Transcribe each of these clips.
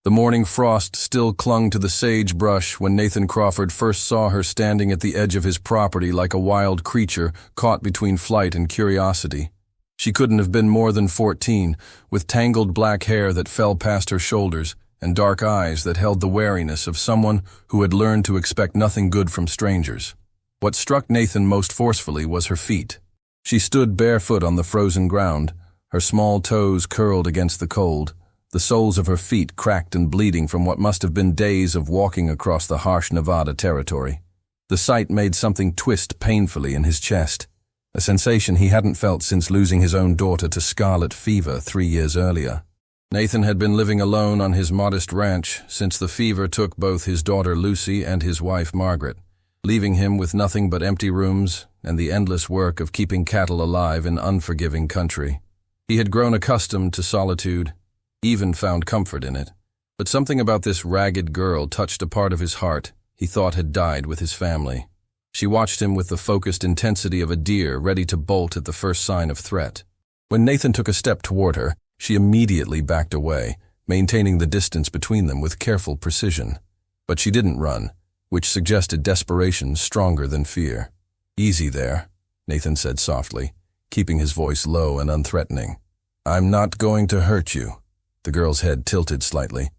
The morning frost still clung to the sagebrush when Nathan Crawford first saw her standing at the edge of his property like a wild creature caught between flight and curiosity. She couldn't have been more than 14, with tangled black hair that fell past her shoulders and dark eyes that held the wariness of someone who had learned to expect nothing good from strangers. What struck Nathan most forcefully was her feet. She stood barefoot on the frozen ground, her small toes curled against the cold, the soles of her feet cracked and bleeding from what must have been days of walking across the harsh Nevada territory. The sight made something twist painfully in his chest, a sensation he hadn't felt since losing his own daughter to scarlet fever 3 years earlier. Nathan had been living alone on his modest ranch since the fever took both his daughter Lucy and his wife Margaret, leaving him with nothing but empty rooms and the endless work of keeping cattle alive in unforgiving country. He had grown accustomed to solitude, even found comfort in it, but something about this ragged girl touched a part of his heart he thought had died with his family. She watched him with the focused intensity of a deer ready to bolt at the first sign of threat. When Nathan took a step toward her, she immediately backed away, maintaining the distance between them with careful precision. But she didn't run, which suggested desperation stronger than fear. "Easy there," Nathan said softly, keeping his voice low and unthreatening. "I'm not going to hurt you." The girl's head tilted slightly,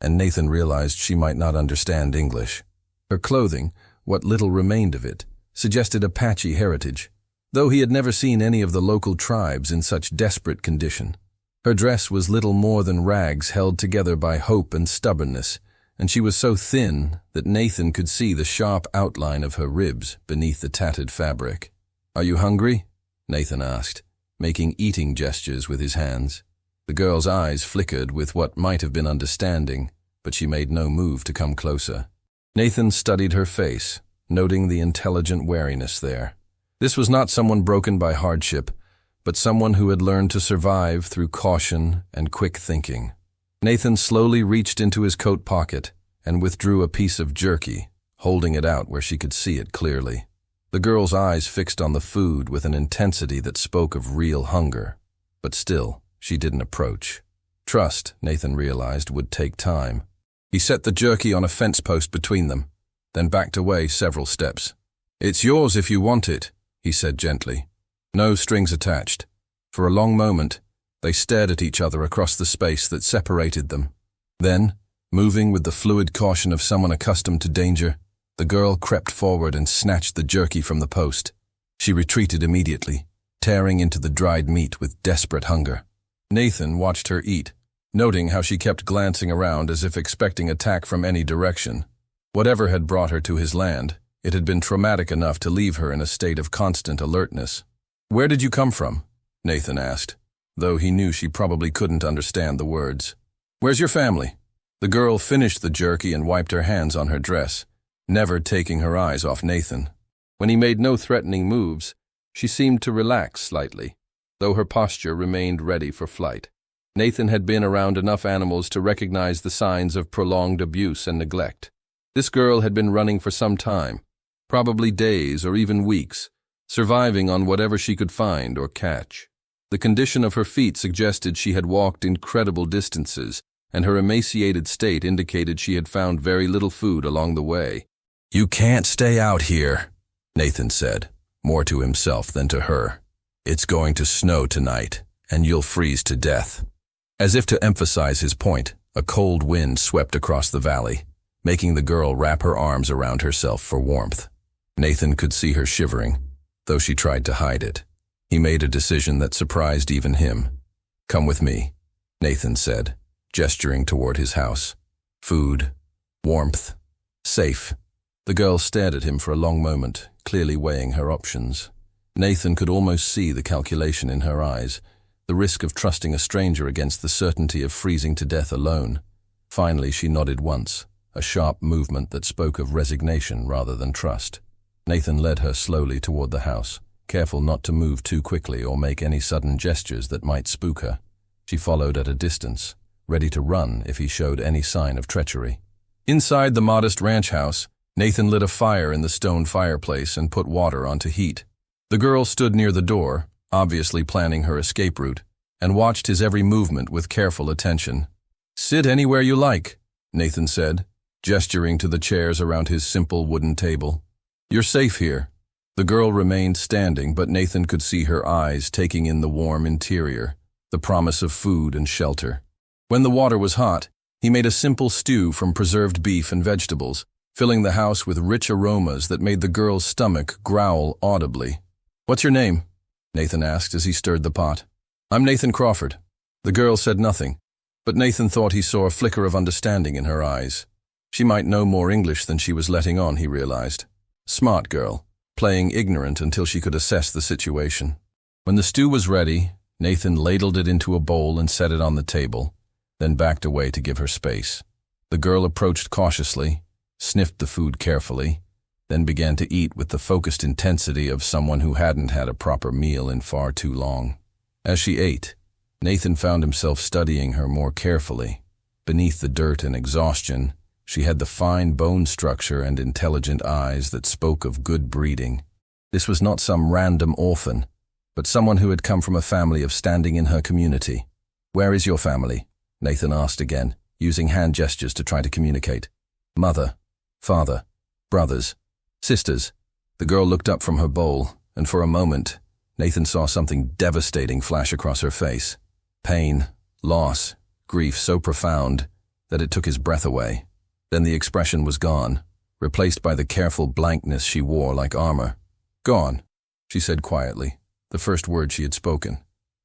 and Nathan realized she might not understand English. Her clothing, what little remained of it, suggested Apache heritage, though he had never seen any of the local tribes in such desperate condition. Her dress was little more than rags held together by hope and stubbornness, and she was so thin that Nathan could see the sharp outline of her ribs beneath the tattered fabric. "Are you hungry?" Nathan asked, making eating gestures with his hands. The girl's eyes flickered with what might have been understanding, but she made no move to come closer. Nathan studied her face, noting the intelligent wariness there. This was not someone broken by hardship, but someone who had learned to survive through caution and quick thinking. Nathan slowly reached into his coat pocket and withdrew a piece of jerky, holding it out where she could see it clearly. The girl's eyes fixed on the food with an intensity that spoke of real hunger, but still, she didn't approach. Trust, Nathan realized, would take time. He set the jerky on a fence post between them, then backed away several steps. "It's yours if you want it," he said gently. No strings attached. For a long moment, they stared at each other across the space that separated them. Then, moving with the fluid caution of someone accustomed to danger, the girl crept forward and snatched the jerky from the post. She retreated immediately, tearing into the dried meat with desperate hunger. Nathan watched her eat, noting how she kept glancing around as if expecting attack from any direction. Whatever had brought her to his land, it had been traumatic enough to leave her in a state of constant alertness. "Where did you come from?" Nathan asked, though he knew she probably couldn't understand the words. "Where's your family?" The girl finished the jerky and wiped her hands on her dress, never taking her eyes off Nathan. When he made no threatening moves, she seemed to relax slightly, though her posture remained ready for flight. Nathan had been around enough animals to recognize the signs of prolonged abuse and neglect. This girl had been running for some time, probably days or even weeks, surviving on whatever she could find or catch. The condition of her feet suggested she had walked incredible distances, and her emaciated state indicated she had found very little food along the way. "You can't stay out here," Nathan said, more to himself than to her. "It's going to snow tonight, and you'll freeze to death." As if to emphasize his point, a cold wind swept across the valley, making the girl wrap her arms around herself for warmth. Nathan could see her shivering, though she tried to hide it. He made a decision that surprised even him. "Come with me," Nathan said, gesturing toward his house. Food, warmth, safe. The girl stared at him for a long moment, clearly weighing her options. Nathan could almost see the calculation in her eyes, the risk of trusting a stranger against the certainty of freezing to death alone. Finally, she nodded once, a sharp movement that spoke of resignation rather than trust. Nathan led her slowly toward the house, careful not to move too quickly or make any sudden gestures that might spook her. She followed at a distance, ready to run if he showed any sign of treachery. Inside the modest ranch house, Nathan lit a fire in the stone fireplace and put water on to heat. The girl stood near the door, obviously planning her escape route, and watched his every movement with careful attention. Sit anywhere you like, Nathan said, gesturing to the chairs around his simple wooden table. You're safe here. The girl remained standing, but Nathan could see her eyes taking in the warm interior, the promise of food and shelter. When the water was hot, he made a simple stew from preserved beef and vegetables, filling the house with rich aromas that made the girl's stomach growl audibly. What's your name? Nathan asked as he stirred the pot. I'm Nathan Crawford. The girl said nothing, but Nathan thought he saw a flicker of understanding in her eyes. She might know more English than she was letting on, he realized. Smart girl, playing ignorant until she could assess the situation. When the stew was ready, Nathan ladled it into a bowl and set it on the table, then backed away to give her space. The girl approached cautiously, sniffed the food carefully, then began to eat with the focused intensity of someone who hadn't had a proper meal in far too long. As she ate, Nathan found himself studying her more carefully. Beneath the dirt and exhaustion, she had the fine bone structure and intelligent eyes that spoke of good breeding. This was not some random orphan, but someone who had come from a family of standing in her community. Where is your family? Nathan asked again, using hand gestures to try to communicate. Mother, father, brothers, sisters. The girl looked up from her bowl, and for a moment, Nathan saw something devastating flash across her face. Pain, loss, grief so profound that it took his breath away. Then the expression was gone, replaced by the careful blankness she wore like armor. Gone, she said quietly, the first word she had spoken.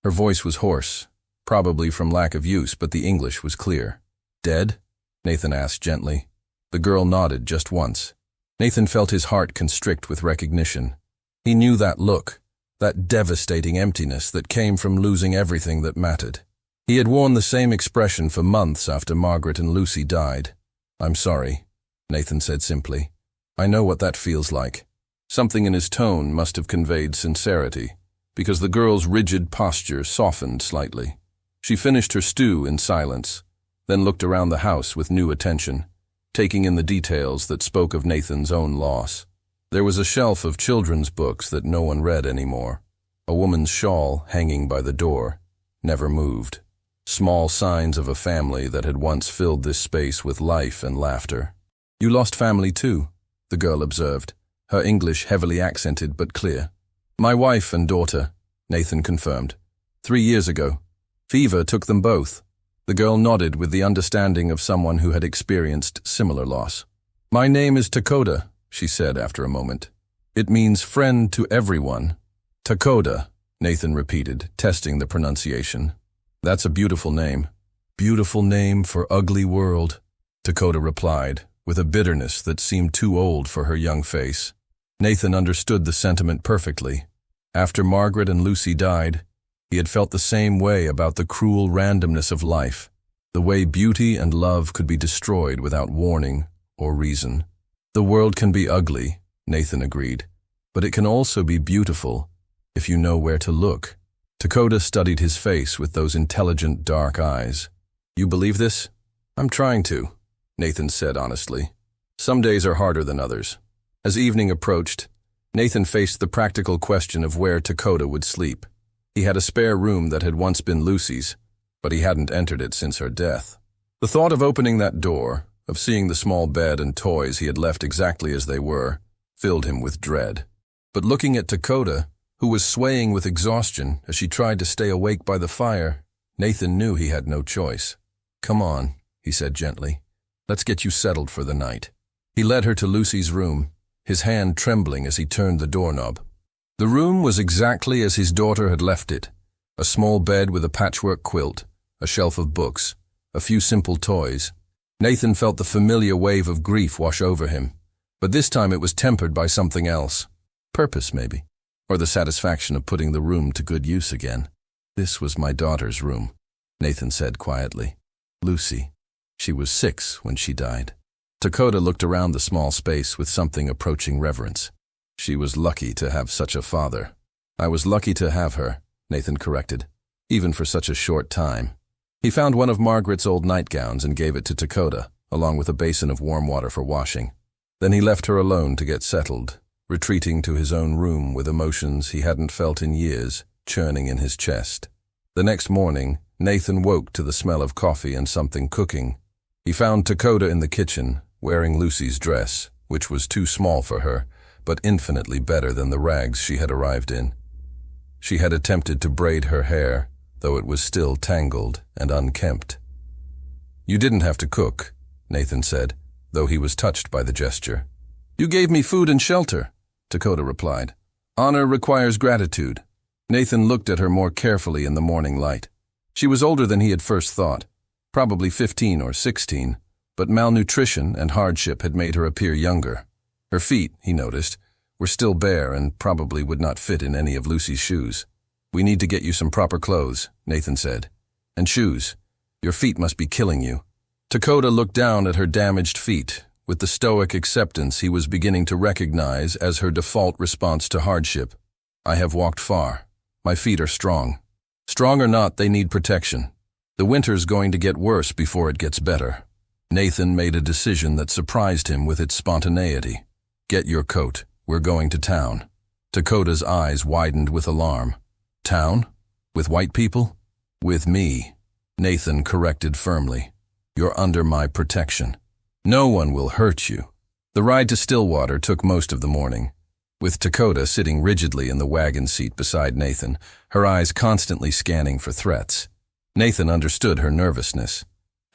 Her voice was hoarse, probably from lack of use, but the English was clear. Dead? Nathan asked gently. The girl nodded just once. Nathan felt his heart constrict with recognition. He knew that look, that devastating emptiness that came from losing everything that mattered. He had worn the same expression for months after Margaret and Lucy died. I'm sorry, Nathan said simply. I know what that feels like. Something in his tone must have conveyed sincerity, because the girl's rigid posture softened slightly. She finished her stew in silence, then looked around the house with new attention, taking in the details that spoke of Nathan's own loss. There was a shelf of children's books that no one read anymore. A woman's shawl hanging by the door never moved. Small signs of a family that had once filled this space with life and laughter. You lost family too, the girl observed, her English heavily accented but clear. My wife and daughter, Nathan confirmed. 3 years ago. Fever took them both. The girl nodded with the understanding of someone who had experienced similar loss. My name is Takoda, she said after a moment. It means friend to everyone. Takoda, Nathan repeated, testing the pronunciation. That's a beautiful name. Beautiful name for ugly world, Takoda replied, with a bitterness that seemed too old for her young face. Nathan understood the sentiment perfectly. After Margaret and Lucy died, he had felt the same way about the cruel randomness of life, the way beauty and love could be destroyed without warning or reason. The world can be ugly, Nathan agreed, but it can also be beautiful if you know where to look. Takoda studied his face with those intelligent dark eyes. You believe this? I'm trying to, Nathan said honestly. Some days are harder than others. As evening approached, Nathan faced the practical question of where Takoda would sleep. He had a spare room that had once been Lucy's, but he hadn't entered it since her death. The thought of opening that door, of seeing the small bed and toys he had left exactly as they were, filled him with dread. But looking at Takoda, who was swaying with exhaustion as she tried to stay awake by the fire, Nathan knew he had no choice. Come on, he said gently. Let's get you settled for the night. He led her to Lucy's room, his hand trembling as he turned the doorknob. The room was exactly as his daughter had left it. A small bed with a patchwork quilt, a shelf of books, a few simple toys. Nathan felt the familiar wave of grief wash over him, but this time it was tempered by something else. Purpose, maybe, or the satisfaction of putting the room to good use again. This was my daughter's room, Nathan said quietly. Lucy. She was 6 when she died. Takoda looked around the small space with something approaching reverence. She was lucky to have such a father. I was lucky to have her, Nathan corrected, even for such a short time. He found one of Margaret's old nightgowns and gave it to Takoda, along with a basin of warm water for washing. Then he left her alone to get settled, retreating to his own room with emotions he hadn't felt in years churning in his chest. The next morning, Nathan woke to the smell of coffee and something cooking. He found Dakota in the kitchen, wearing Lucy's dress, which was too small for her, but infinitely better than the rags she had arrived in. She had attempted to braid her hair, though it was still tangled and unkempt. "You didn't have to cook," Nathan said, though he was touched by the gesture. "You gave me food and shelter," Dakota replied. "Honor requires gratitude." Nathan looked at her more carefully in the morning light. She was older than he had first thought, probably 15 or 16, but malnutrition and hardship had made her appear younger. Her feet, he noticed, were still bare and probably would not fit in any of Lucy's shoes. "We need to get you some proper clothes," Nathan said. "And shoes. Your feet must be killing you." Dakota looked down at her damaged feet, with the stoic acceptance he was beginning to recognize as her default response to hardship. "I have walked far. My feet are strong. Strong or not, they need protection. The winter's going to get worse before it gets better." Nathan made a decision that surprised him with its spontaneity. "Get your coat. We're going to town." Dakota's eyes widened with alarm. "Town? With white people?" "With me," Nathan corrected firmly. "You're under my protection. No one will hurt you." The ride to Stillwater took most of the morning, with Dakota sitting rigidly in the wagon seat beside Nathan, her eyes constantly scanning for threats. Nathan understood her nervousness.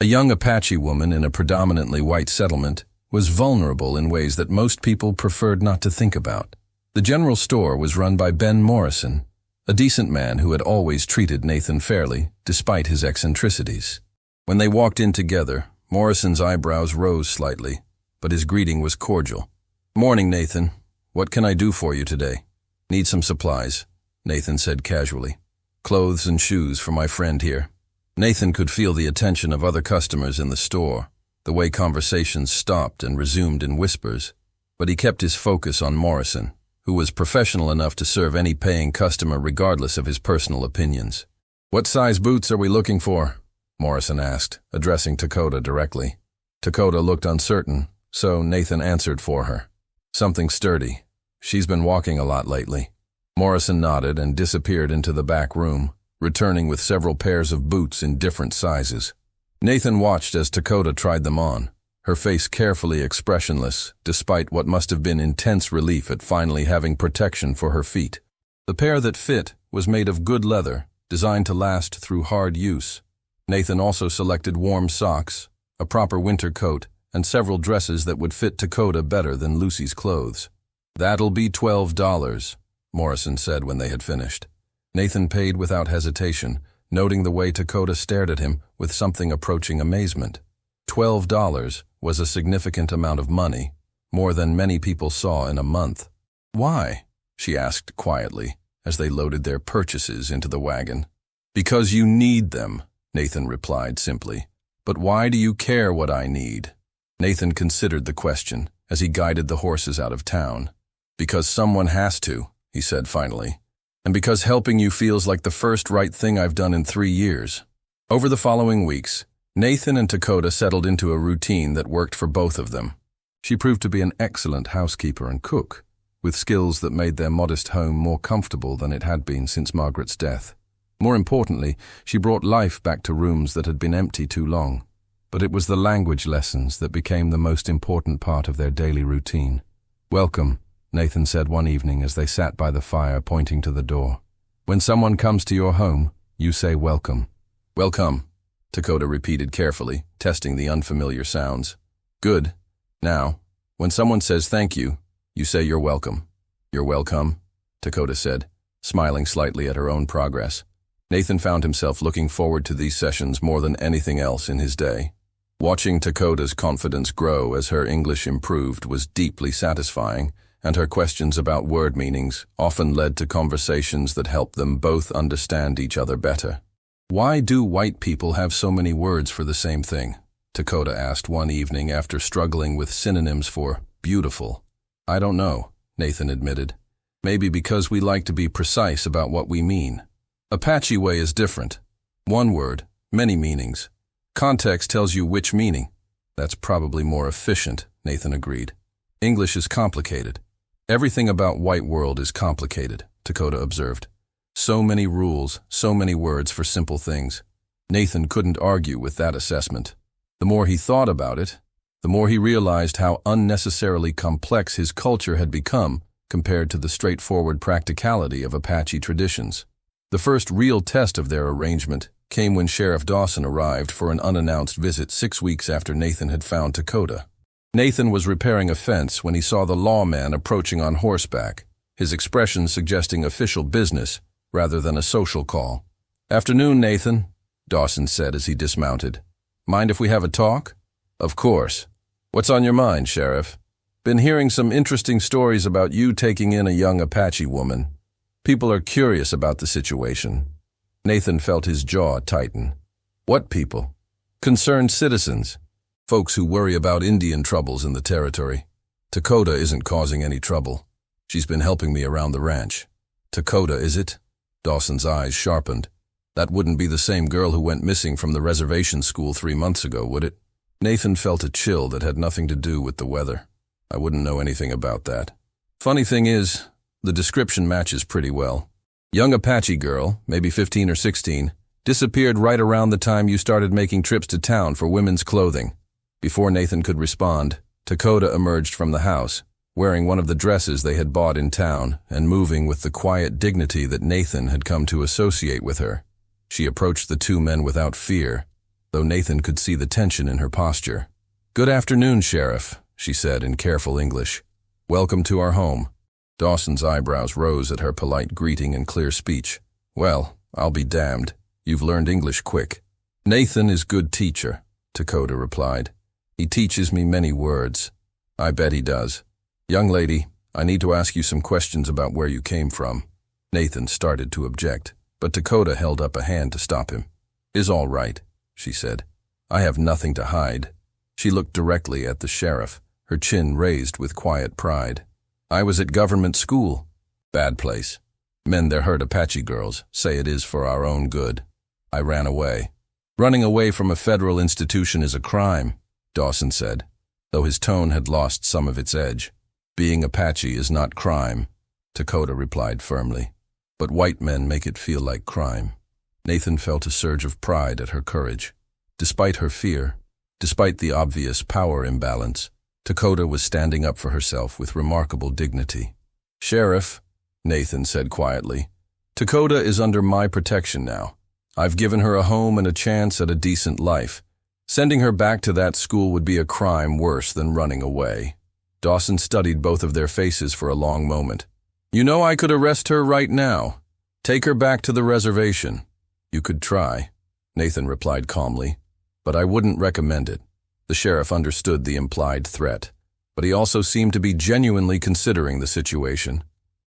A young Apache woman in a predominantly white settlement was vulnerable in ways that most people preferred not to think about. The general store was run by Ben Morrison, a decent man who had always treated Nathan fairly, despite his eccentricities. When they walked in together, Morrison's eyebrows rose slightly, but his greeting was cordial. "Morning, Nathan. What can I do for you today?" "Need some supplies," Nathan said casually. "Clothes and shoes for my friend here." Nathan could feel the attention of other customers in the store, the way conversations stopped and resumed in whispers, but he kept his focus on Morrison, who was professional enough to serve any paying customer regardless of his personal opinions. "What size boots are we looking for?" Morrison asked, addressing Dakota directly. Dakota looked uncertain, so Nathan answered for her. "Something sturdy. She's been walking a lot lately." Morrison nodded and disappeared into the back room, returning with several pairs of boots in different sizes. Nathan watched as Dakota tried them on, her face carefully expressionless, despite what must have been intense relief at finally having protection for her feet. The pair that fit was made of good leather, designed to last through hard use. Nathan also selected warm socks, a proper winter coat, and several dresses that would fit Dakota better than Lucy's clothes. "That'll be $12, Morrison said when they had finished. Nathan paid without hesitation, noting the way Dakota stared at him with something approaching amazement. $12 was a significant amount of money, more than many people saw in a month. "Why?" she asked quietly, as they loaded their purchases into the wagon. "Because you need them," Nathan replied simply. "But why do you care what I need?" Nathan considered the question as he guided the horses out of town. "Because someone has to," he said finally. "And because helping you feels like the first right thing I've done in 3 years." Over the following weeks, Nathan and Dakota settled into a routine that worked for both of them. She proved to be an excellent housekeeper and cook, with skills that made their modest home more comfortable than it had been since Margaret's death. More importantly, she brought life back to rooms that had been empty too long. But it was the language lessons that became the most important part of their daily routine. "Welcome," Nathan said one evening as they sat by the fire, pointing to the door. "When someone comes to your home, you say welcome." "Welcome," Dakota repeated carefully, testing the unfamiliar sounds. "Good. Now, when someone says thank you, you say you're welcome." "You're welcome," Dakota said, smiling slightly at her own progress. Nathan found himself looking forward to these sessions more than anything else in his day. Watching Dakota's confidence grow as her English improved was deeply satisfying, and her questions about word meanings often led to conversations that helped them both understand each other better. "Why do white people have so many words for the same thing?" Dakota asked one evening after struggling with synonyms for beautiful. "I don't know," Nathan admitted. "Maybe because we like to be precise about what we mean. Apache way is different. One word, many meanings. Context tells you which meaning." "That's probably more efficient," Nathan agreed. "English is complicated. Everything about white world is complicated," Dakota observed. "So many rules, so many words for simple things. Nathan couldn't argue with that assessment. The more he thought about it, the more he realized how unnecessarily complex his culture had become compared to the straightforward practicality of Apache traditions. The first real test of their arrangement came when Sheriff Dawson arrived for an unannounced visit 6 weeks after Nathan had found Dakota. Nathan was repairing a fence when he saw the lawman approaching on horseback, his expression suggesting official business rather than a social call. "Afternoon, Nathan," Dawson said as he dismounted. "Mind if we have a talk?" "Of course. What's on your mind, Sheriff?" "Been hearing some interesting stories about you taking in a young Apache woman. People are curious about the situation." Nathan felt his jaw tighten. "What people?" "Concerned citizens. Folks who worry about Indian troubles in the territory. Dakota isn't causing any trouble. She's been helping me around the ranch." "Dakota, is it?" Dawson's eyes sharpened. "That wouldn't be the same girl who went missing from the reservation school 3 months ago, would it?" Nathan felt a chill that had nothing to do with the weather. "I wouldn't know anything about that. Funny thing is, the description matches pretty well. Young Apache girl, maybe 15 or 16, disappeared right around the time you started making trips to town for women's clothing." Before Nathan could respond, Dakota emerged from the house, wearing one of the dresses they had bought in town and moving with the quiet dignity that Nathan had come to associate with her. She approached the two men without fear, though Nathan could see the tension in her posture. "Good afternoon, Sheriff," she said in careful English. "Welcome to our home." Dawson's eyebrows rose at her polite greeting and clear speech. "Well, I'll be damned. You've learned English quick." "Nathan is good teacher," Dakota replied. "He teaches me many words." "I bet he does. Young lady, I need to ask you some questions about where you came from." Nathan started to object, but Dakota held up a hand to stop him. "Is all right," she said. "I have nothing to hide." She looked directly at the sheriff, her chin raised with quiet pride. "I was at government school. Bad place. Men there hurt Apache girls, say it is for our own good. I ran away." "Running away from a federal institution is a crime," Dawson said, though his tone had lost some of its edge. "Being Apache is not crime," Dakota replied firmly. "But white men make it feel like crime." Nathan felt a surge of pride at her courage. Despite her fear, despite the obvious power imbalance, Dakota was standing up for herself with remarkable dignity. "Sheriff," Nathan said quietly, "Dakota is under my protection now. I've given her a home and a chance at a decent life. Sending her back to that school would be a crime worse than running away." Dawson studied both of their faces for a long moment. "You know I could arrest her right now. Take her back to the reservation." "You could try," Nathan replied calmly, "but I wouldn't recommend it." The sheriff understood the implied threat, but he also seemed to be genuinely considering the situation.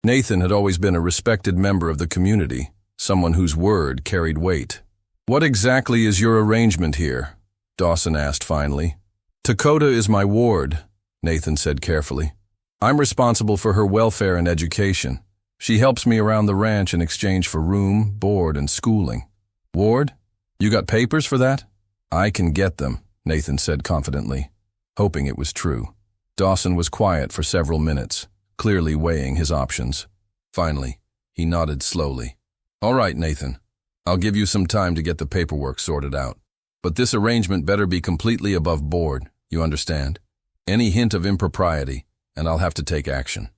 Nathan had always been a respected member of the community, someone whose word carried weight. "What exactly is your arrangement here?" Dawson asked finally. "Dakota is my ward," Nathan said carefully. "I'm responsible for her welfare and education. She helps me around the ranch in exchange for room, board, and schooling." "Ward? You got papers for that?" "I can get them," Nathan said confidently, hoping it was true. Dawson was quiet for several minutes, clearly weighing his options. Finally, he nodded slowly. "All right, Nathan. I'll give you some time to get the paperwork sorted out. But this arrangement better be completely above board, you understand? Any hint of impropriety, and I'll have to take action."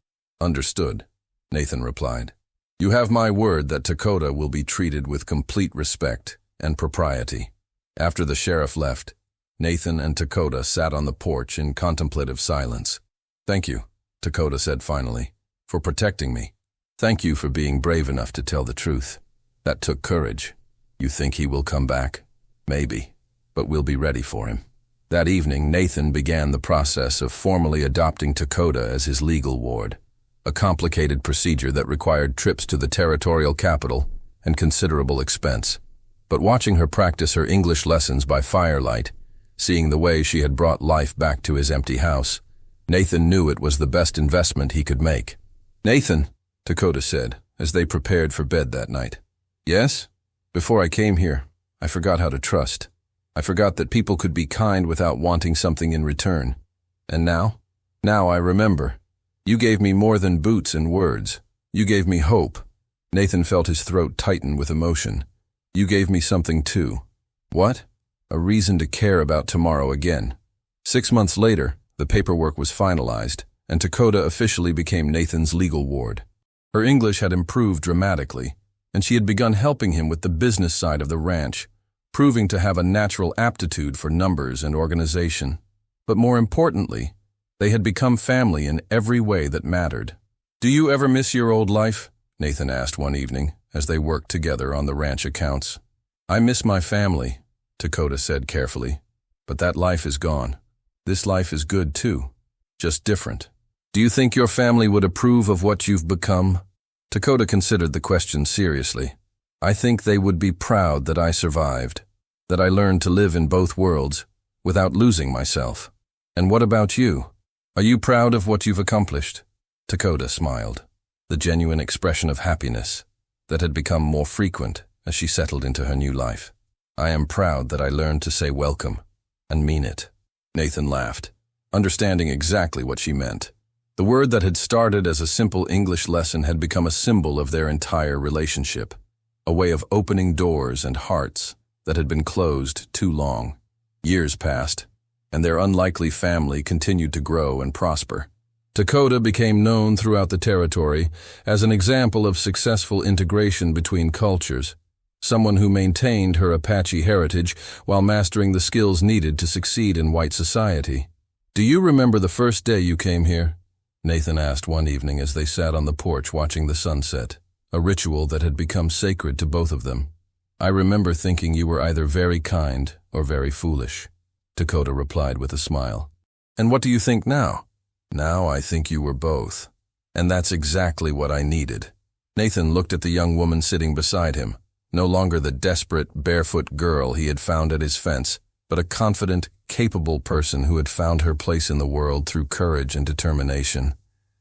"Understood," Nathan replied. "You have my word that Dakota will be treated with complete respect and propriety." After the sheriff left, Nathan and Dakota sat on the porch in contemplative silence. "Thank you," Dakota said finally, "for protecting me. Thank you for being brave enough to tell the truth. That took courage. You think he will come back? Maybe. But we'll be ready for him." That evening, Nathan began the process of formally adopting Dakota as his legal ward, a complicated procedure that required trips to the territorial capital and considerable expense. But watching her practice her English lessons by firelight, seeing the way she had brought life back to his empty house, Nathan knew it was the best investment he could make. "Nathan," Dakota said, as they prepared for bed that night. "Yes? Before I came here, I forgot how to trust. I forgot that people could be kind without wanting something in return. And now? Now I remember. You gave me more than boots and words. You gave me hope." Nathan felt his throat tighten with emotion. "You gave me something too. What? A reason to care about tomorrow again. 6 months later, the paperwork was finalized, and Dakota officially became Nathan's legal ward. Her English had improved dramatically, and she had begun helping him with the business side of the ranch, proving to have a natural aptitude for numbers and organization. But more importantly, they had become family in every way that mattered. "Do you ever miss your old life?" Nathan asked one evening, as they worked together on the ranch accounts. "I miss my family," Dakota said carefully, "but that life is gone. This life is good too, just different. Do you think your family would approve of what you've become?" Dakota considered the question seriously. "I think they would be proud that I survived, that I learned to live in both worlds without losing myself. And what about you? Are you proud of what you've accomplished?" Dakota smiled, the genuine expression of happiness that had become more frequent as she settled into her new life. "I am proud that I learned to say welcome and mean it." Nathan laughed, understanding exactly what she meant. The word that had started as a simple English lesson had become a symbol of their entire relationship, a way of opening doors and hearts that had been closed too long. Years passed, and their unlikely family continued to grow and prosper. Dakota became known throughout the territory as an example of successful integration between cultures, someone who maintained her Apache heritage while mastering the skills needed to succeed in white society. "Do you remember the first day you came here?" Nathan asked one evening as they sat on the porch watching the sunset, a ritual that had become sacred to both of them. "I remember thinking you were either very kind or very foolish," Dakota replied with a smile. "And what do you think now?" "Now I think you were both. And that's exactly what I needed." Nathan looked at the young woman sitting beside him, no longer the desperate, barefoot girl he had found at his fence, but a confident, capable person who had found her place in the world through courage and determination.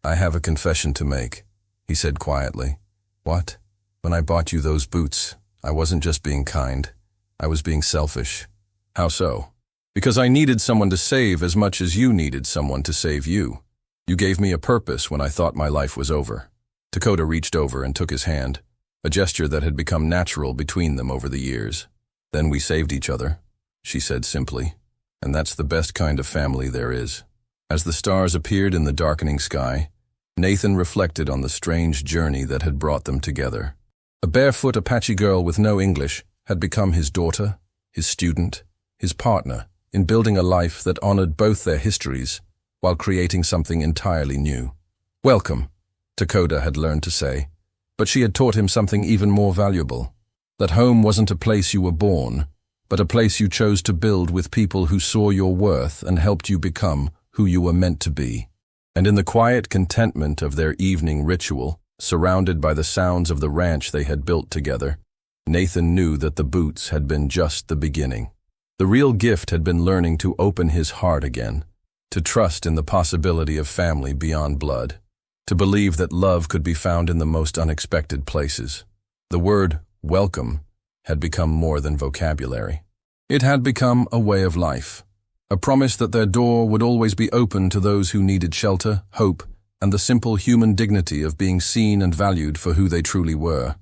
"I have a confession to make," he said quietly. "What?" "When I bought you those boots, I wasn't just being kind. I was being selfish." "How so?" "Because I needed someone to save as much as you needed someone to save you. You gave me a purpose when I thought my life was over." Dakota reached over and took his hand, a gesture that had become natural between them over the years. "Then we saved each other," she said simply, "and that's the best kind of family there is." As the stars appeared in the darkening sky, Nathan reflected on the strange journey that had brought them together. A barefoot Apache girl with no English had become his daughter, his student, his partner in building a life that honored both their histories while creating something entirely new. "Welcome," Dakota had learned to say, but she had taught him something even more valuable, that home wasn't a place you were born, but a place you chose to build with people who saw your worth and helped you become who you were meant to be. And in the quiet contentment of their evening ritual, surrounded by the sounds of the ranch they had built together, Nathan knew that the boots had been just the beginning. The real gift had been learning to open his heart again, to trust in the possibility of family beyond blood, to believe that love could be found in the most unexpected places. The word welcome had become more than vocabulary. It had become a way of life, a promise that their door would always be open to those who needed shelter, hope, and the simple human dignity of being seen and valued for who they truly were.